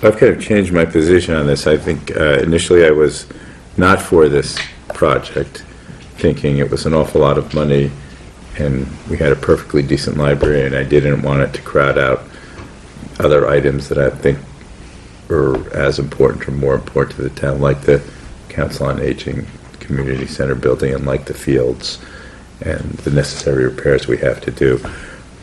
I've kind of changed my position on this. I think initially I was not for this project, thinking it was an awful lot of money and we had a perfectly decent library, and I didn't want it to crowd out other items that I think are as important or more important to the town, like the Council on Aging Community Center building and like the fields and the necessary repairs we have to do.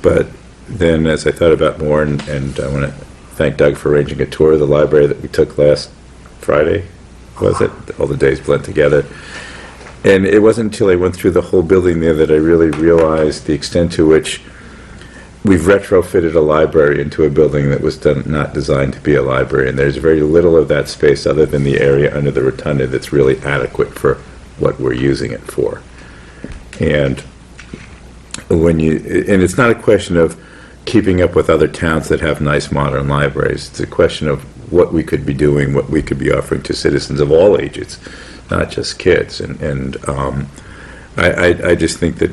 But then as I thought about more, and I want to thank Doug for arranging a tour of the library that we took last Friday, was it? All the days blend together. And it wasn't until I went through the whole building there that I really realized the extent to which we've retrofitted a library into a building that was not designed to be a library. And there's very little of that space other than the area under the rotunda that's really adequate for what we're using it for. And it's not a question of keeping up with other towns that have nice modern libraries. It's a question of what we could be doing, what we could be offering to citizens of all ages, not just kids. And I just think that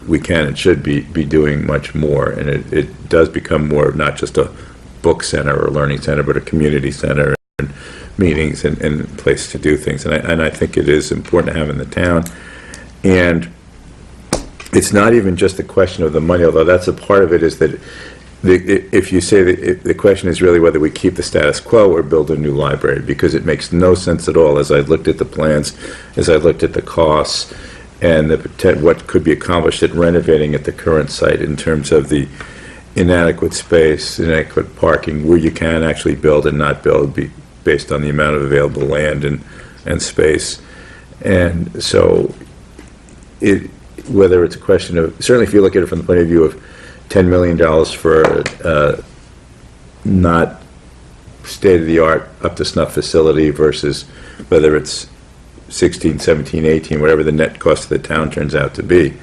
we can and should be doing much more. And it does become more of not just a book center or a learning center, but a community center and meetings and a place to do things. And I think it is important to have in the town. And it's not even just the question of the money, although that's a part of it, is that if you say that the question is really whether we keep the status quo or build a new library, because it makes no sense at all as I looked at the plans, as I looked at the costs, and what could be accomplished at renovating at the current site in terms of the inadequate space, inadequate parking, where you can actually build and not build based on the amount of available land and space. And so whether it's a question of, certainly if you look at it from the point of view of $10 million for not state-of-the-art, up-to-snuff facility versus whether it's 16, 17, 18, whatever the net cost of the town turns out to be,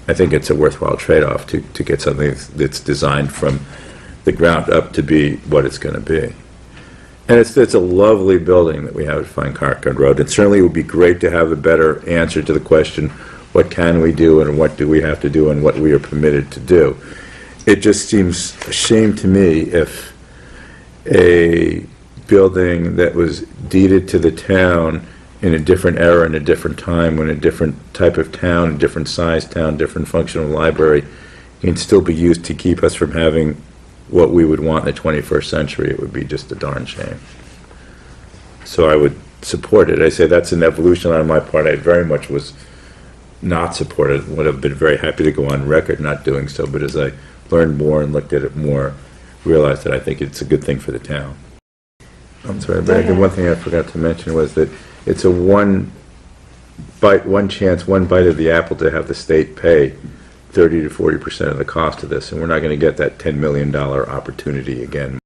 I think it's a worthwhile trade-off to get something that's designed from the ground up to be what it's going to be. And it's a lovely building that we have at Fine Concord Road. It certainly would be great to have a better answer to the question, what can we do and what do we have to do and what we are permitted to do. It just seems a shame to me if a building that was deeded to the town in a different era, in a different time, when a different type of town, a different size town, different functional library can still be used to keep us from having what we would want in the 21st century. It would be just a darn shame. So I would support it. I say that's an evolution on my part. I very much was not supported, would have been very happy to go on record not doing so, but as I learned more and looked at it more, realized that I think it's a good thing for the town. I'm sorry, but one thing I forgot to mention was that it's a one bite of the apple to have the state pay 30 to 40% of the cost of this, and we're not going to get that $10 million opportunity again.